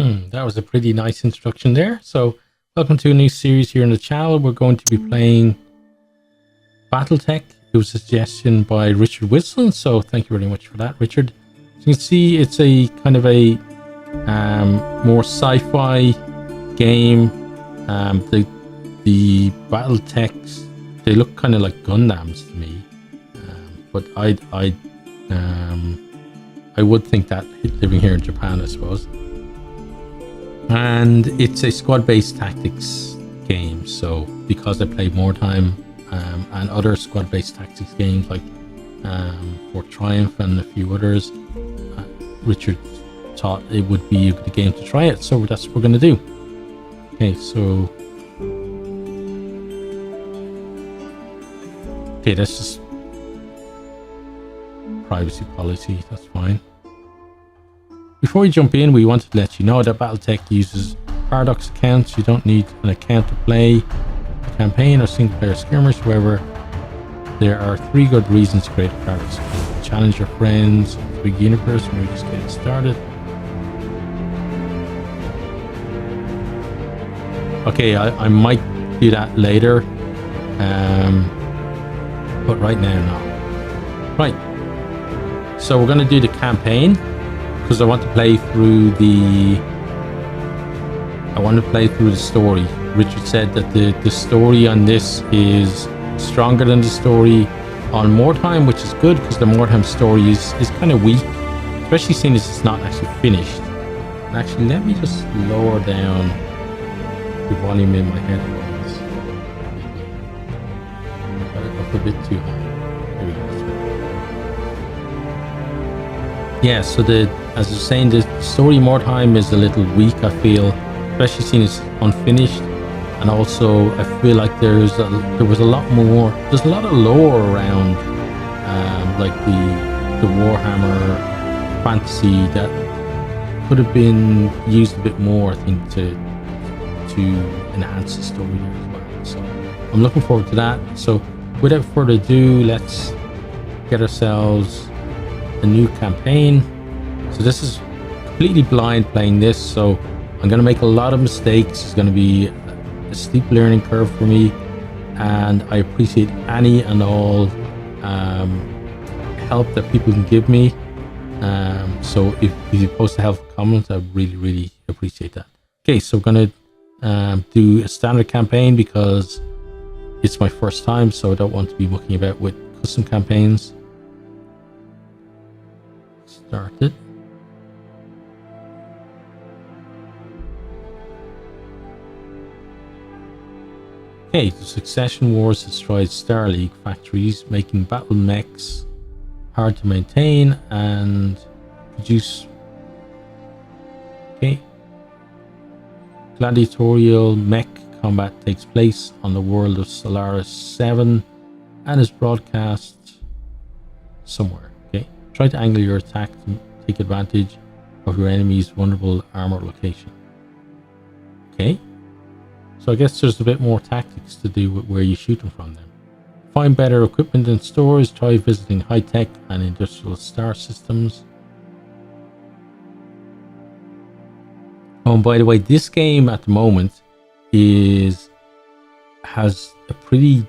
That was a pretty nice introduction there. So, welcome to a new series here on the channel. We're going to be playing Battletech. It was a suggestion by Richard Weisman, so thank you very much for that, Richard. As you can see, it's a kind of a more sci-fi game. The Battletechs, they look kind of like Gundams to me, but I would think that living here in Japan, I suppose. And it's a squad-based tactics game, so because I played more time and other squad-based tactics games like for Triumph and a few others, Richard thought it would be a good game to try it, so that's what we're going to do. Okay, so that's just privacy policy, that's fine. Before we jump in, we wanted to let you know that Battletech uses Paradox accounts. You don't need an account to play a campaign or single player skirmish. However, there are 3 good reasons to create a Paradox account: challenge your friends, the big universe, and we're just getting started. Okay, I might do that later, but right now, no. Right, so we're going to do the campaign because I want to play through the story. Richard said that the story on this is stronger than the story on Mordheim, which is good because the Mordheim story is kind of weak, especially seeing as it's not actually finished. And actually, let me just lower down the volume in my headphones. I got it up a bit too high. There we go. Yeah, so as I was saying, the story Mordheim is a little weak, I feel, especially seeing it's unfinished. And also, I feel like there was a lot more. There's a lot of lore around, like the Warhammer fantasy that could have been used a bit more, I think, to enhance the story there as well. So I'm looking forward to that. So without further ado, let's get ourselves a new campaign. So this is completely blind playing this, so I'm going to make a lot of mistakes. It's going to be a steep learning curve for me, and I appreciate any and all help that people can give me. So if you post a helpful comment, I really appreciate that. Okay, so we're going to do a standard campaign because it's my first time, so I don't want to be mucking about with custom campaigns. Start it. Okay, the Succession Wars destroyed Star League factories, making BattleMechs hard to maintain and produce. Okay. Gladiatorial Mech combat takes place on the world of Solaris 7 and is broadcast somewhere. Okay. Try to angle your attack to take advantage of your enemy's vulnerable armor location. Okay. So I guess there's a bit more tactics to do with where you shoot them from them. Find better equipment in stores. Try visiting high-tech and industrial star systems. Oh, and by the way, this game at the moment has a pretty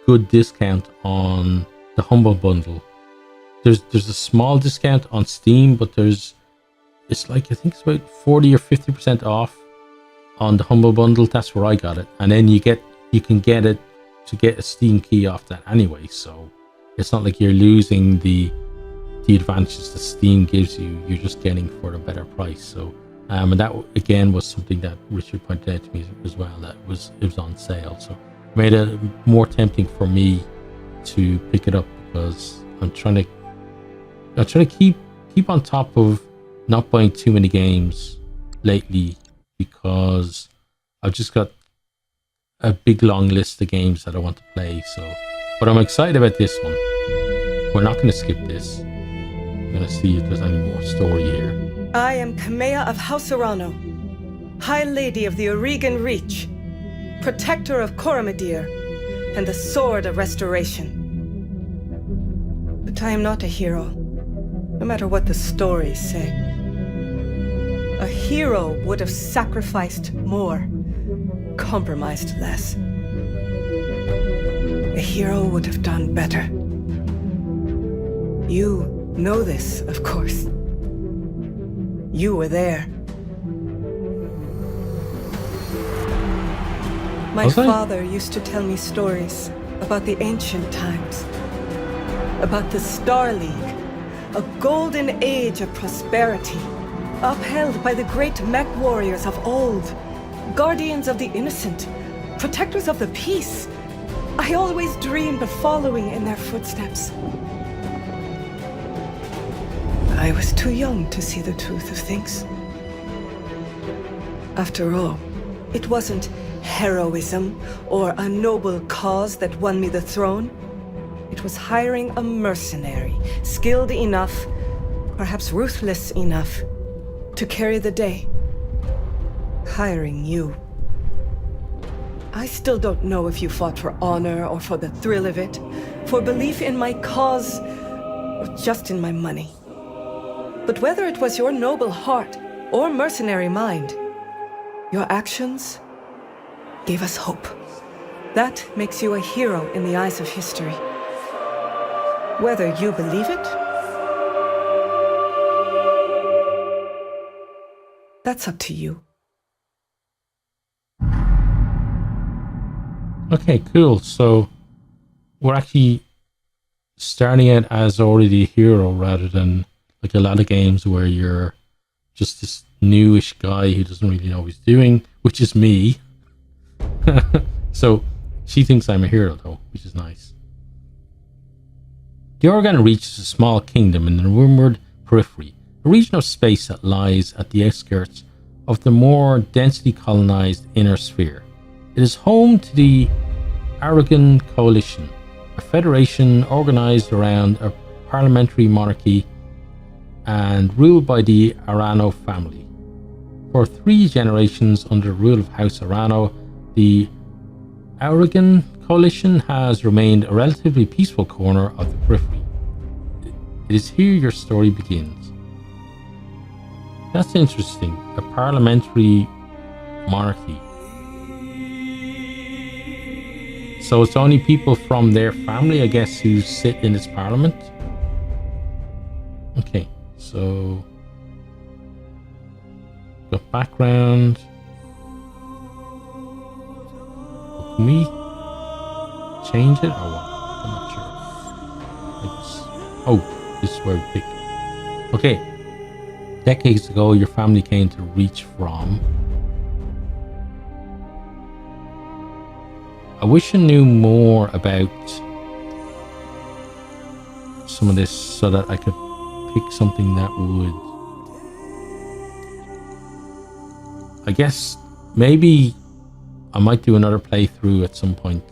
good discount on the Humble Bundle. There's a small discount on Steam, but it's like, I think it's about 40 or 50% off on the Humble Bundle. That's where I got it, and then you can get it to get a Steam key off that anyway. So it's not like you're losing the advantages that Steam gives you. You're just getting for a better price. So and that again was something that Richard pointed out to me as well, that it was on sale, so it made it more tempting for me to pick it up, because I'm trying to keep on top of not buying too many games lately, because I've just got a big long list of games that I want to play. So, but I'm excited about this one. We're not going to skip this. I'm going to see if there's any more story here. I am Kamea of House Urano, High Lady of the Oregon Reach, Protector of Coromadir, and the Sword of Restoration. But I am not a hero, no matter what the stories say. A hero would have sacrificed more, compromised less. A hero would have done better. You know this, of course. You were there. My father used to tell me stories about the ancient times, about the Star League, a golden age of prosperity, upheld by the great MechWarriors of old, guardians of the innocent, protectors of the peace. I always dreamed of following in their footsteps. I was too young to see the truth of things. After all, it wasn't heroism or a noble cause that won me the throne. It was hiring a mercenary, skilled enough, perhaps ruthless enough, to carry the day. Hiring you. I still don't know if you fought for honor or for the thrill of it, for belief in my cause, or just in my money. But whether it was your noble heart or mercenary mind, your actions gave us hope. That makes you a hero in the eyes of history. Whether you believe it, that's up to you. Okay, cool. So we're actually starting out as already a hero rather than like a lot of games where you're just this newish guy who doesn't really know what he's doing, which is me. So she thinks I'm a hero though, which is nice. The Oregon reaches a small kingdom in the rumored periphery, a region of space that lies at the outskirts of the more densely colonized inner sphere. It is home to the Aragon Coalition, a federation organized around a parliamentary monarchy and ruled by the Arano family. For 3 generations under the rule of House Arano, the Aragon Coalition has remained a relatively peaceful corner of the periphery. It is here your story begins. That's interesting. A parliamentary monarchy. So it's only people from their family, I guess, who sit in its parliament? Okay, so got background. Can we change it or what? I'm not sure. I guess. Oh, this is where we pick. Okay. Decades ago, your family came to reach from. I wish I knew more about some of this so that I could pick something that would, I guess maybe I might do another playthrough at some point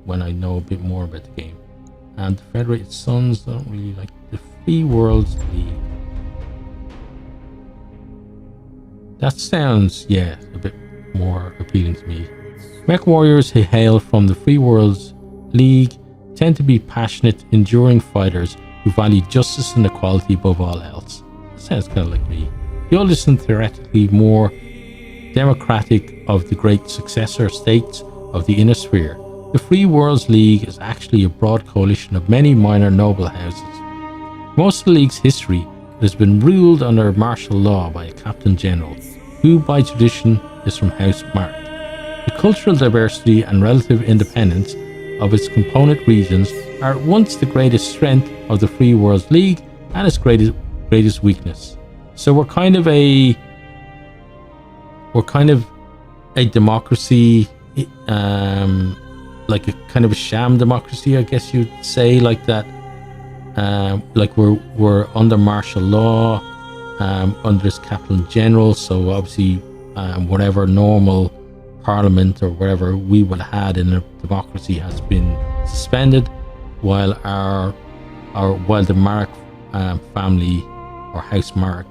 when I know a bit more about the game. And the Federated Sons don't really like the Free Worlds League. That sounds, yeah, a bit more appealing to me. MechWarriors who hail from the Free Worlds League tend to be passionate, enduring fighters who value justice and equality above all else. That sounds kind of like me. The oldest and theoretically more democratic of the great successor states of the Inner Sphere, the Free Worlds League is actually a broad coalition of many minor noble houses. Most of the League's history, it has been ruled under martial law by a Captain General, who by tradition is from House Mark. The cultural diversity and relative independence of its component regions are at once the greatest strength of the Free Worlds League and its greatest weakness. So we're kind of a democracy, like a kind of a sham democracy, I guess you'd say, like that. Like we're under martial law, under this Captain General. So obviously, whatever normal parliament or whatever we would have had in a democracy has been suspended, while while the Mark family or House Mark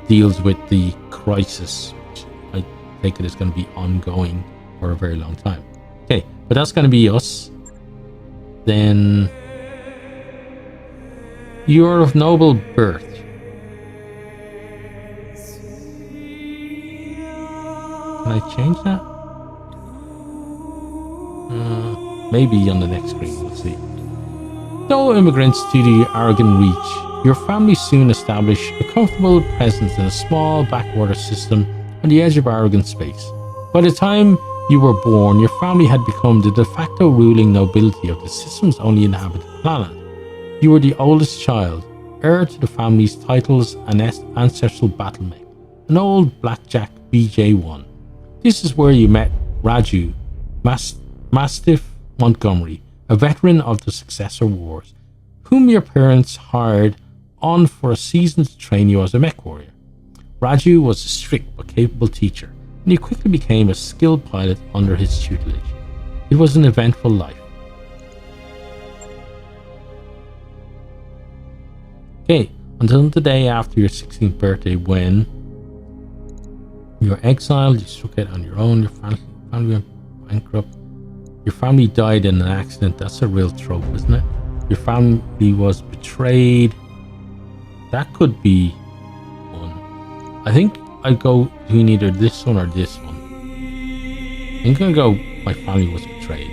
deals with the crisis, which I think it is going to be ongoing for a very long time. Okay, but that's going to be us. Then you're of noble birth. Can I change that? Maybe on the next screen, we'll see. No immigrants to the Aragon Reach, your family soon established a comfortable presence in a small backwater system on the edge of Aragon space. By the time you were born, your family had become the de facto ruling nobility of the system's only inhabited planet. You were the oldest child, heir to the family's titles and ancestral BattleMech, an old blackjack BJ-1. This is where you met Raju, Mastiff Montgomery, a veteran of the Successor Wars, whom your parents hired on for a season to train you as a MechWarrior. Raju was a strict but capable teacher, and you quickly became a skilled pilot under his tutelage. It was an eventful life. Okay, until the day after your 16th birthday, when you were exiled, you struck out on your own, your family went bankrupt, your family died in an accident. That's a real trope, isn't it? Your family was betrayed. That could be one. I think I'd go between either this one or this one. I'm gonna go my family was betrayed.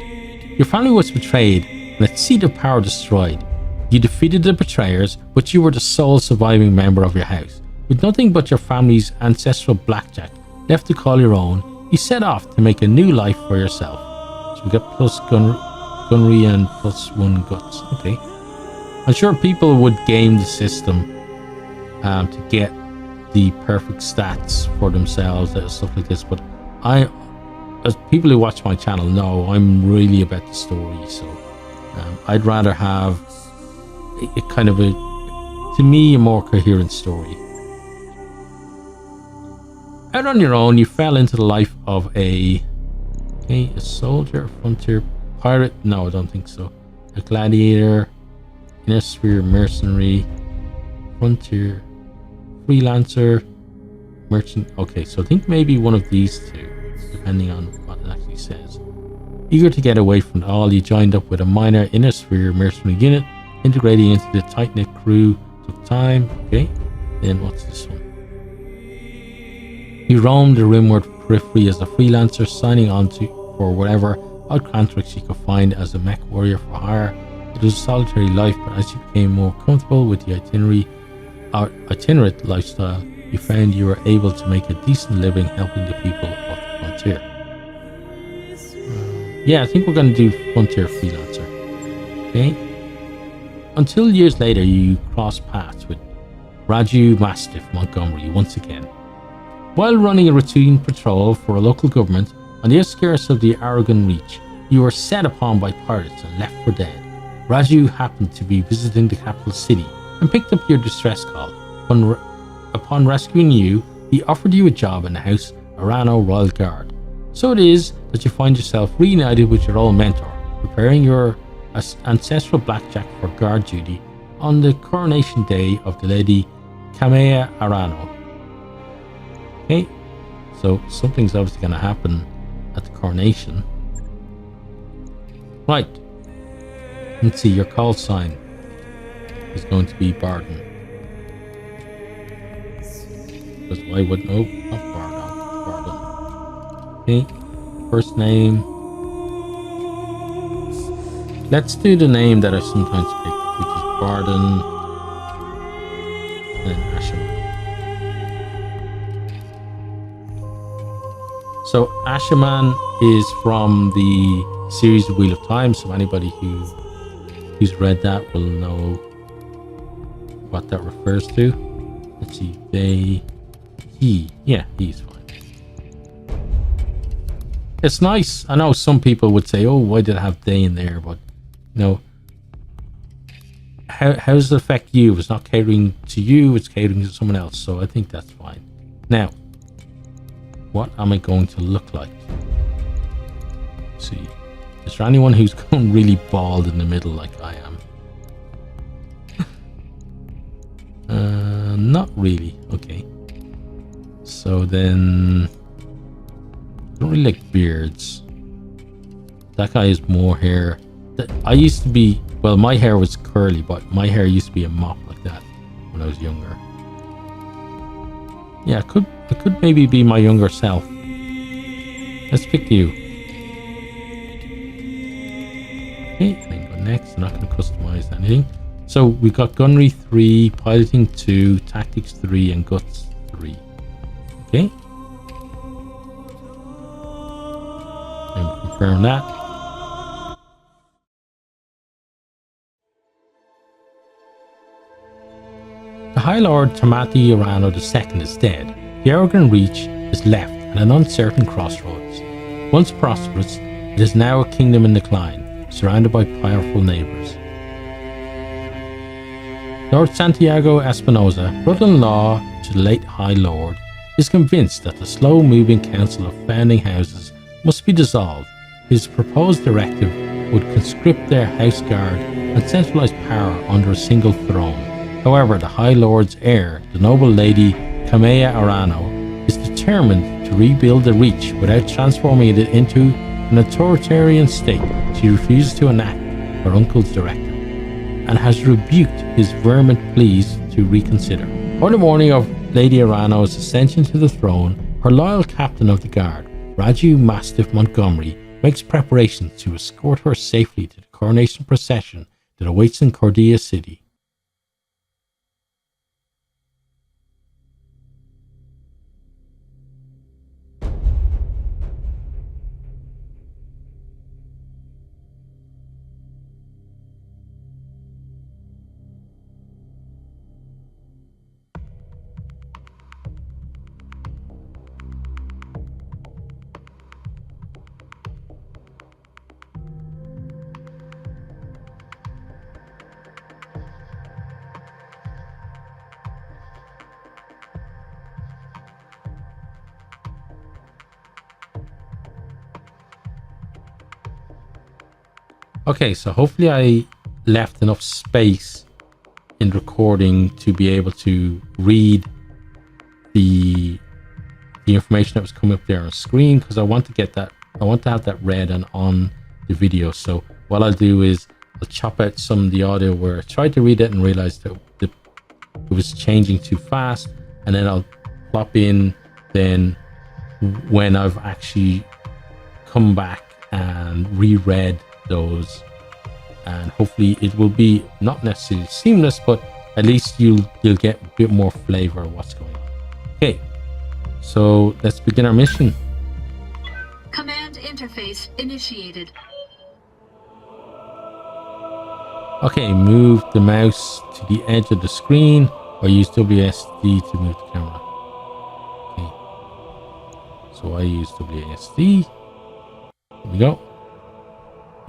Your family was betrayed and its seat of power destroyed. You defeated the betrayers, but you were the sole surviving member of your house. With nothing but your family's ancestral blackjack left to call your own, you set off to make a new life for yourself. So we got plus gunnery and +1 guts. Okay. I'm sure people would game the system to get the perfect stats for themselves and stuff like this, but as people who watch my channel know, I'm really about the story, so I'd rather have a kind of to me, a more coherent story. Out on your own, you fell into the life of a soldier, a frontier pirate? No, I don't think so. A gladiator, interstellar mercenary, frontier, freelancer, merchant. Okay, so I think maybe one of these two, depending on what it actually says. Eager to get away from it all, you joined up with a minor interstellar mercenary unit, integrating into the tight-knit crew. Took time. Okay, then what's this one? You roamed the rimward periphery as a freelancer, signing on for whatever odd contracts you could find as a MechWarrior for hire. It was a solitary life, but as you became more comfortable with the itinerant lifestyle, you found you were able to make a decent living helping the people of the frontier. Yeah, I think we're going to do frontier freelancer. Okay. Until years later, you cross paths with Raju Mastiff Montgomery once again. While running a routine patrol for a local government on the outskirts of the Aragon Reach, you were set upon by pirates and left for dead. Raju happened to be visiting the capital city and picked up your distress call. Upon rescuing you, he offered you a job in the House Arano Royal Guard. So it is that you find yourself reunited with your old mentor, preparing your ancestral blackjack for guard duty on the coronation day of the Lady Kamea Arano. Okay, so something's obviously going to happen at the coronation. Right. Let's see, your call sign is going to be Barden. Because why would not Barden. Okay, first name. Let's do the name that I sometimes pick, which is Barden and Ashaman. So Ashaman is from the series Wheel of Time, so anybody who's read that will know what that refers to. Let's see, he. Yeah, he's fine. It's nice. I know some people would say, oh, why did it have they in there? But, you know, how does it affect you? It's not catering to you, it's catering to someone else. So I think that's fine. Now, what am I going to look like? Let's see. Is there anyone who's gone really bald in the middle like I am? Not really. Okay. So then, I don't really like beards. That guy has more hair. I used to be, well, my hair was curly, but my hair used to be a mop like that when I was younger. Yeah, it could maybe be my younger self. Let's pick you. Okay, and then go next. I'm not going to customize anything. So we got Gunnery 3, Piloting 2, Tactics 3, and Guts 3. Okay. And confirm that. The High Lord Tamati Urano II is dead. The Aragon Reach is left at an uncertain crossroads. Once prosperous, it is now a kingdom in decline, surrounded by powerful neighbours. Lord Santiago Espinosa, brother-in-law to the late High Lord, is convinced that the slow-moving council of founding houses must be dissolved. His proposed directive would conscript their house guard and centralise power under a single throne. However, the High Lord's heir, the noble lady Kamea Arano, is determined to rebuild the Reach without transforming it into an authoritarian state. She refuses to enact her uncle's directive and has rebuked his vehement pleas to reconsider. On the morning of Lady Arano's ascension to the throne, her loyal captain of the guard, Raju Mastiff Montgomery, makes preparations to escort her safely to the coronation procession that awaits in Cordia City. Okay, so hopefully I left enough space in recording to be able to read the information that was coming up there on screen, because I want to get that, I want to have that read and on the video. So what I'll do is I'll chop out some of the audio where I tried to read it and realized that it was changing too fast, and then I'll plop in then when I've actually come back and reread those, and hopefully it will be not necessarily seamless, but at least you'll get a bit more flavor of what's going on. Okay, so let's begin our mission. Command interface initiated. Okay, move the mouse to the edge of the screen or use WSD to move the camera. Okay, so I use WSD. Here we go.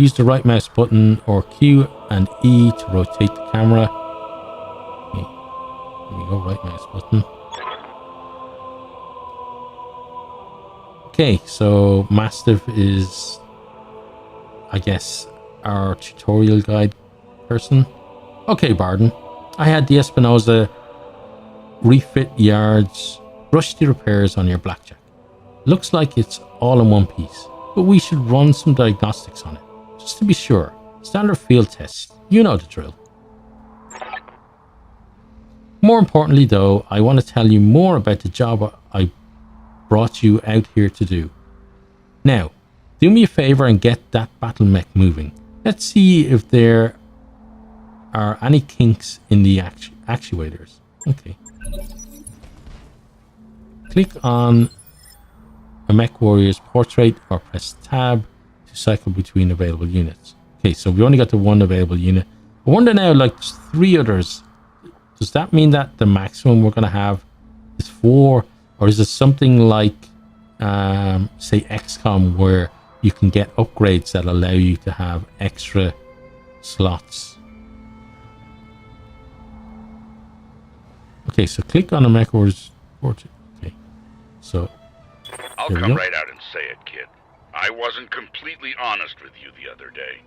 Use the right mouse button or Q and E to rotate the camera. Okay. Here we go, right mouse button. Okay, so Mastiff is, I guess, our tutorial guide person. Okay, Barden. I had the Espinosa refit yards, brush the repairs on your Blackjack. Looks like it's all in one piece, but we should run some diagnostics on it, just to be sure. Standard field tests, you know the drill. More importantly though, I want to tell you more about the job I brought you out here to do. Now, do me a favor and get that BattleMech moving. Let's see if there are any kinks in the actuators. Okay. Click on a MechWarrior's portrait or press tab to cycle between available units. Okay, so we only got the one available unit. I wonder now, like, there's 3 others. Does that mean that the maximum we're going to have is 4? Or is it something like, say, XCOM, where you can get upgrades that allow you to have extra slots? Okay, so click on the MechWarrior's portrait. Okay, so I'll come right out and say it, kid. I wasn't completely honest with you the other day.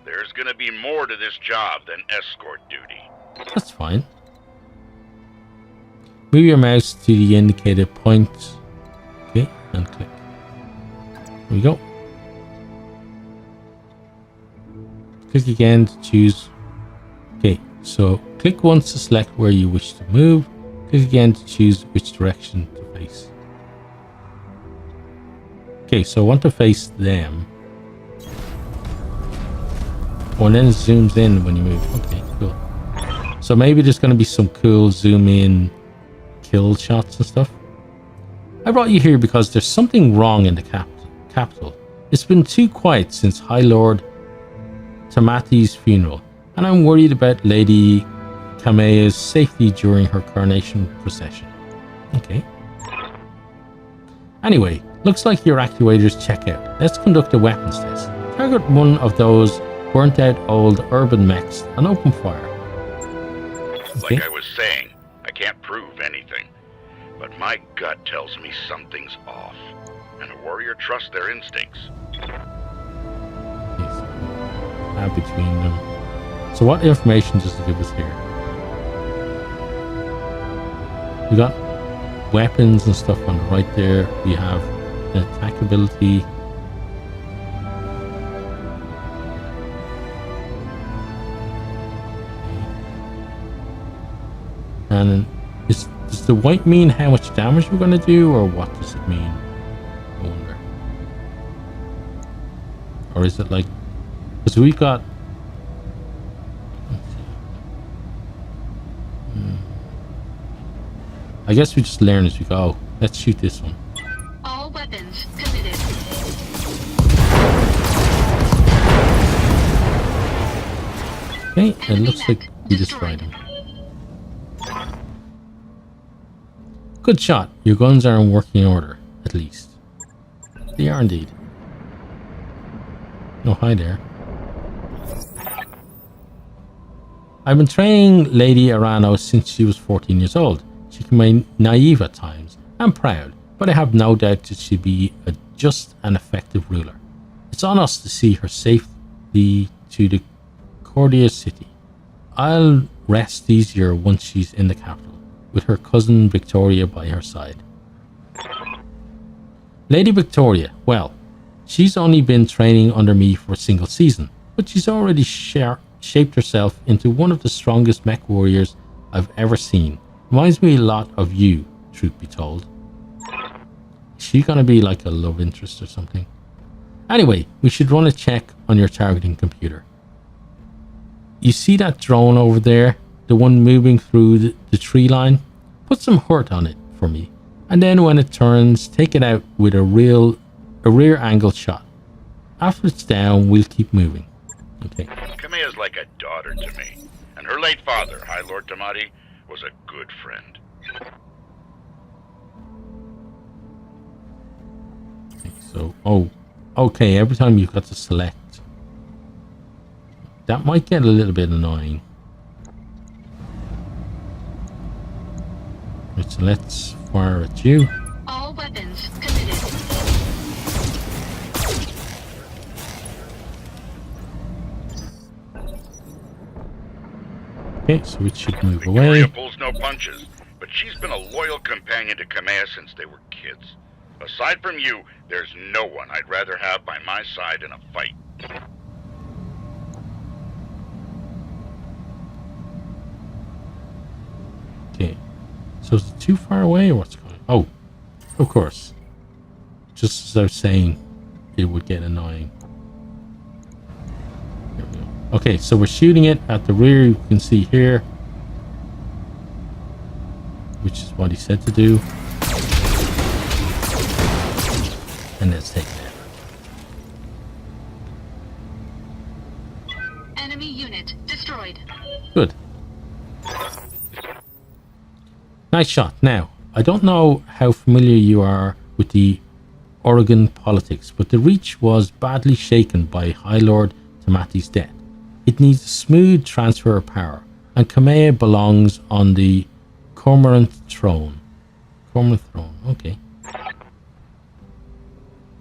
There's gonna be more to this job than escort duty. That's fine. Move your mouse to the indicated point. Okay, and click. There we go. Click again to choose. Okay, so click once to select where you wish to move. Click again to choose which direction to face. Okay, so I want to face them. Oh, and then it zooms in when you move. Okay, cool. So maybe there's going to be some cool zoom in kill shots and stuff. I brought you here because there's something wrong in the capital. It's been too quiet since High Lord Tamati's funeral, and I'm worried about Lady Kamea's safety during her coronation procession. Okay. Anyway, looks like your actuators check out. Let's conduct a weapons test. Target one of those burnt out old urban mechs and open fire. Okay. Like I was saying, I can't prove anything, but my gut tells me something's off, and a warrior trusts their instincts. Between them. So what information does it give us here? We got weapons and stuff on the right there. We have an attack ability. And does the white mean how much damage we're going to do, or what does it mean? I wonder. Or is it like, because we've got, I guess we just learn as we go. Let's shoot this one. All weapons committed. Okay, it looks like we destroyed him. Good shot. Your guns are in working order, at least. They are indeed. Oh, hi there. I've been training Lady Arano since she was 14 years old. She can be naive at times and proud, but I have no doubt that she'll be a just and effective ruler. It's on us to see her safely to the Cordia city. I'll rest easier once she's in the capital, with her cousin Victoria by her side. Lady Victoria, well, she's only been training under me for a single season, but she's already shaped herself into one of the strongest mech warriors I've ever seen. Reminds me a lot of you, truth be told. Is she gonna be like a love interest or something? Anyway, we should run a check on your targeting computer. You see that drone over there? The one moving through the tree line? Put some hurt on it for me. And then when it turns, take it out with a rear angle shot. After it's down, we'll keep moving. Okay. Kamea's like a daughter to me, and her late father, High Lord Tamati, was a good friend. So, okay, every time you've got to select. That might get a little bit annoying. Right, so let's fire at you. All weapons committed. Okay, so it should move Victoria away. pulls no punches, but she's been a loyal companion to Kamea since they were kids. Aside from you, there's no one I'd rather have by my side in a fight. Okay, so is it too far away or what's going on? Oh, of course. Just as I was saying, it would get annoying. There we go. Okay, so we're shooting it at the rear, you can see here. Which is what he said to do. And let's take that. Enemy unit destroyed. Good. Nice shot. Now, I don't know how familiar you are with the Oregon politics, but the Reach was badly shaken by High Lord Tamati's death. It needs a smooth transfer of power, and Kamea belongs on the Cormorant throne. Cormorant throne, okay.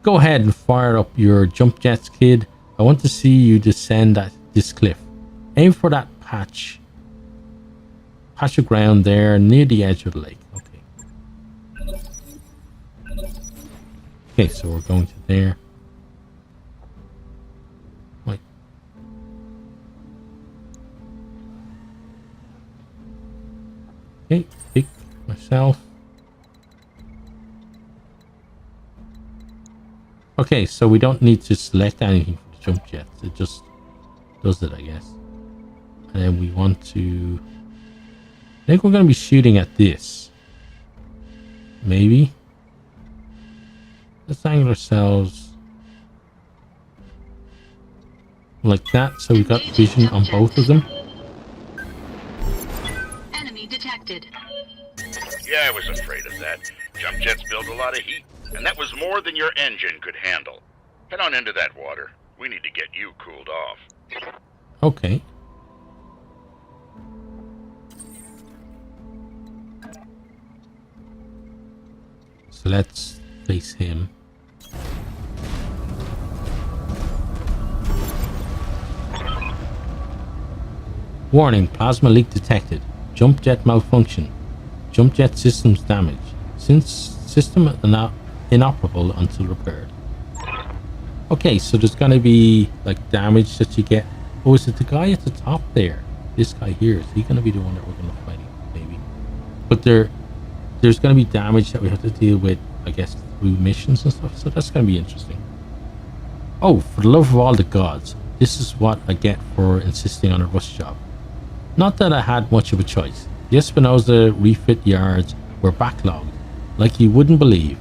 Go ahead and fire up your jump jets, kid. I want to see you descend this cliff. Aim for that patch of ground there near the edge of the lake. Okay. Okay, so we're going to there. Wait. Okay, pick myself. Okay, so we don't need to select anything for the jump jets. It just does it, I guess. And then we want to... I think we're going to be shooting at this. Maybe. Let's angle ourselves like that, so we got vision on both of them. Enemy detected. Yeah, I was afraid of that. Jump jets build a lot of heat, and that was more than your engine could handle. Head on into that water. We need to get you cooled off. Okay. So let's face him. Warning, plasma leak detected. Jump jet malfunction. Jump jet systems damaged. Since system inoperable until repaired. Okay, so there's gonna be like damage that you get. Oh, is it the guy at the top there? This guy here, is he gonna be the one that we're gonna fight? Maybe. But there's gonna be damage that we have to deal with, I guess, through missions and stuff. So that's gonna be interesting. Oh, for the love of all the gods, this is what I get for insisting on a rush job. Not that I had much of a choice. The Espinosa refit yards were backlogged, like you wouldn't believe.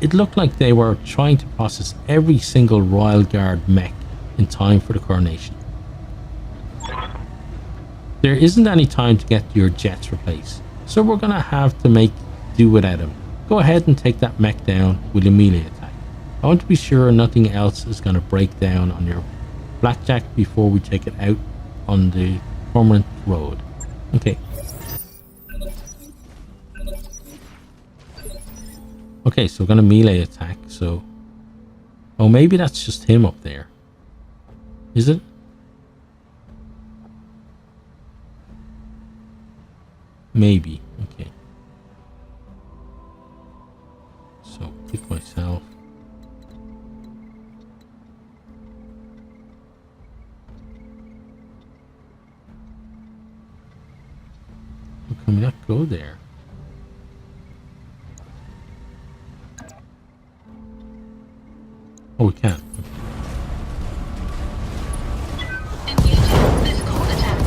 It looked like they were trying to process every single Royal Guard mech in time for the coronation. There isn't any time to get your jets replaced, so we're gonna have to make do without them. Go ahead and take that mech down with a melee attack. I want to be sure nothing else is gonna break down on your blackjack before we take it out on the permanent road. Okay. Okay, so we're gonna melee attack, so... Oh, maybe that's just him up there. Is it? Maybe. Okay. So, pick myself. How can we not go there? Oh, we can. Engaging physical attack.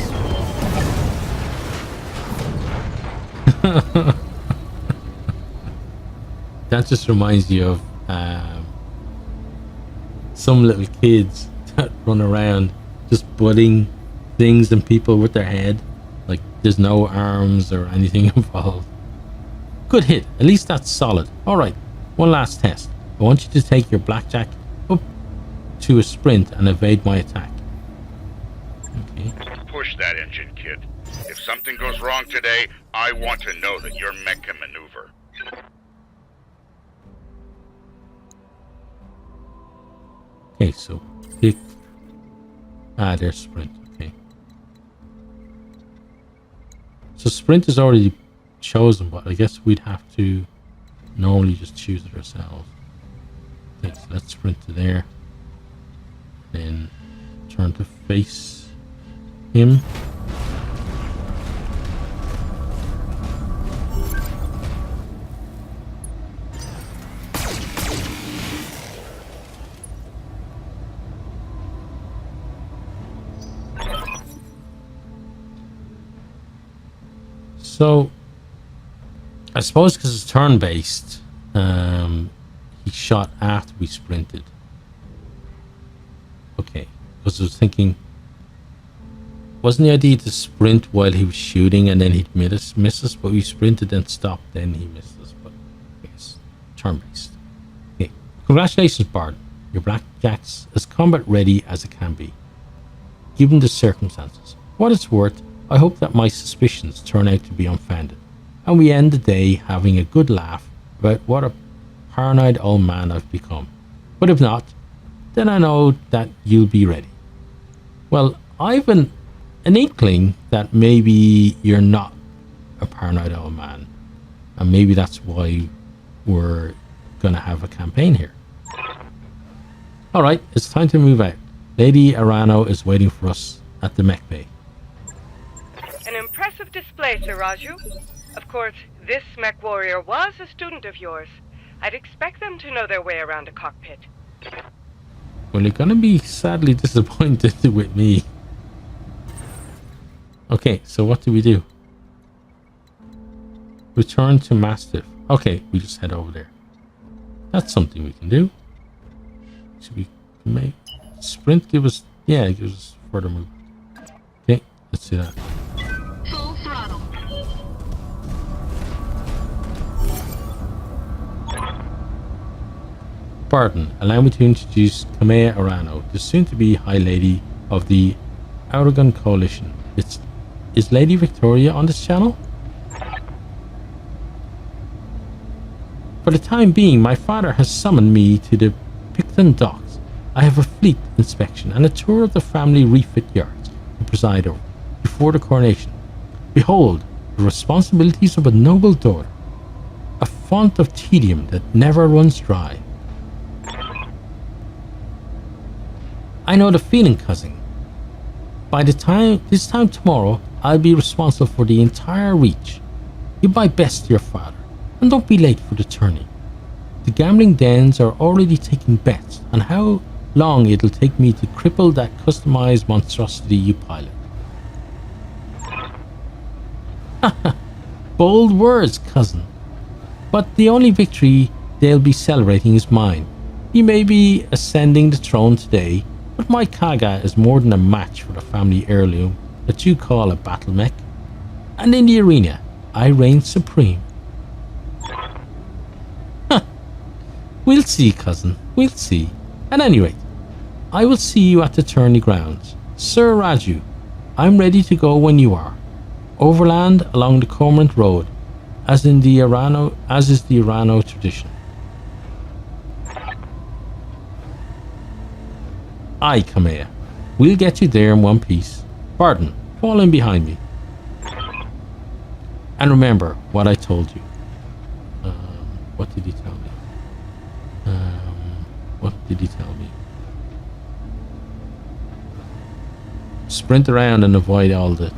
That just reminds you of some little kids that run around just butting things and people with their head. Like there's no arms or anything involved. Good hit. At least that's solid. Alright, one last test. I want you to take your blackjack up to a sprint and evade my attack. Okay. Push that engine, kid. If something goes wrong today, I want to know that your mech can maneuver. Okay, so pick... Ah, there's sprint. Okay. So sprint is already chosen, but I guess we'd have to normally just choose it ourselves. Okay, so let's sprint to there. Then turn to face him. So, I suppose because it's turn-based, he shot after we sprinted. Okay, because I was thinking, wasn't the idea to sprint while he was shooting and then he'd miss us, but we sprinted and stopped, then he missed us, but I guess turn-based. Okay, congratulations, Bard. Your blackjack's as combat-ready as it can be, given the circumstances. What it's worth, I hope that my suspicions turn out to be unfounded, and we end the day having a good laugh about what a paranoid old man I've become. But if not, then I know that you'll be ready. Well, I've an inkling that maybe you're not a paranoid old man, and maybe that's why we're gonna have a campaign here. Alright, it's time to move out. Lady Arano is waiting for us at the mech bay. An impressive display, Sir Raju. Of course, this MechWarrior was a student of yours. I'd expect them to know their way around a cockpit. Well, you're gonna be sadly disappointed with me. Okay, so what do we do? Return to Mastiff. Okay, we just head over there. That's something we can do. Should we make sprint give us, yeah, it gives us further move. Okay, let's do that. Full throttle. Pardon, allow me to introduce Kamea Arano, the soon-to-be High Lady of the Aragon Coalition. Is Lady Victoria on this channel? For the time being, my father has summoned me to the Picton docks. I have a fleet inspection and a tour of the family refit yards to preside over before the coronation. Behold, the responsibilities of a noble daughter, a font of tedium that never runs dry. I know the feeling, cousin. By this time tomorrow, I'll be responsible for the entire reach. Give my best to your father, and don't be late for the tourney. The gambling dens are already taking bets on how long it'll take me to cripple that customized monstrosity you pilot. Bold words, cousin. But the only victory they'll be celebrating is mine. He may be ascending the throne today, but my Kaga is more than a match for the family heirloom that you call a BattleMech. And in the arena, I reign supreme. We'll see, cousin. We'll see. At any rate, I will see you at the tourney grounds. Sir Raju, I'm ready to go when you are. Overland along the Cormorant Road, as is the Arano tradition. Aye, Kamea. We'll get you there in one piece. Pardon, fall in behind me. And remember what I told you. What did he tell me? What did he tell me? Sprint around and avoid all the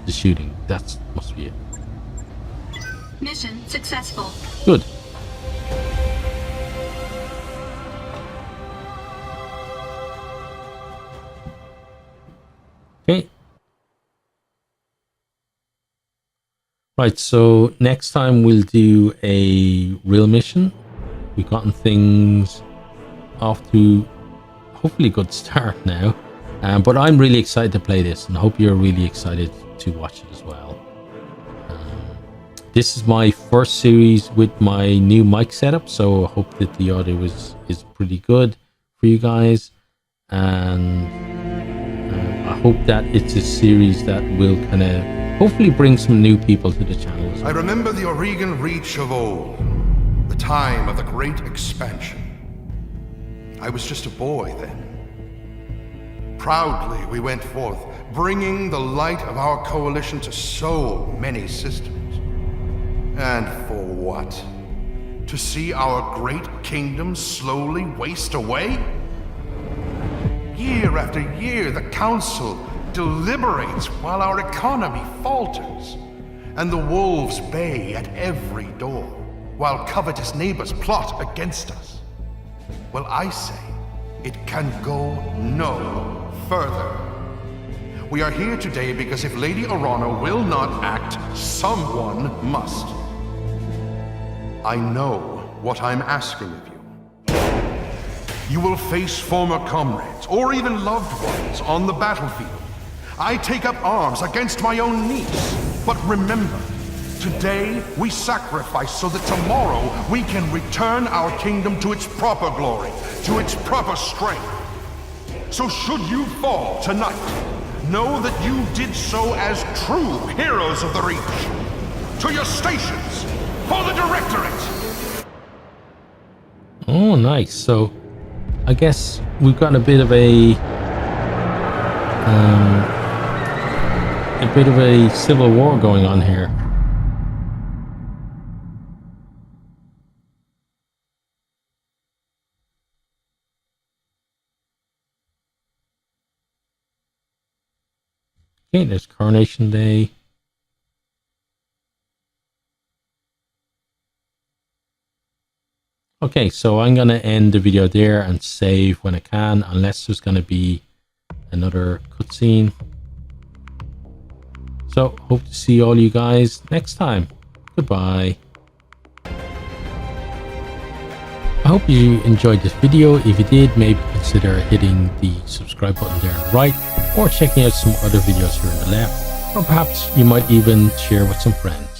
shooting. That must be it. Mission successful. Good. Okay. Right, so next time we'll do a real mission. We've gotten things off to hopefully a good start now. But I'm really excited to play this, and I hope you're really excited to watch it as well. This is my first series with my new mic setup, so I hope that the audio is pretty good for you guys. And I hope that it's a series that will kind of hopefully bring some new people to the channel as well. I remember the Oregon Reach of old, the time of the Great Expansion. I was just a boy then. Proudly we went forth, bringing the light of our coalition to so many systems. And for what? To see our great kingdom slowly waste away? Year after year, the Council deliberates while our economy falters, and the wolves bay at every door, while covetous neighbors plot against us. Well, I say, it can go no further. We are here today because if Lady Arano will not act, someone must. I know what I'm asking of you. You will face former comrades, or even loved ones, on the battlefield. I take up arms against my own niece. But remember, today we sacrifice so that tomorrow we can return our kingdom to its proper glory, to its proper strength. So should you fall tonight, know that you did so as true heroes of the Reach. To your stations, for the Directorate! Oh, nice. So, I guess we've got a bit of a civil war going on here. Okay, there's Coronation Day. Okay, so I'm going to end the video there and save when I can, unless there's going to be another cutscene. So, hope to see all you guys next time. Goodbye. I hope you enjoyed this video. If you did, maybe consider hitting the subscribe button there on the right, or checking out some other videos here on the left, or perhaps you might even share with some friends.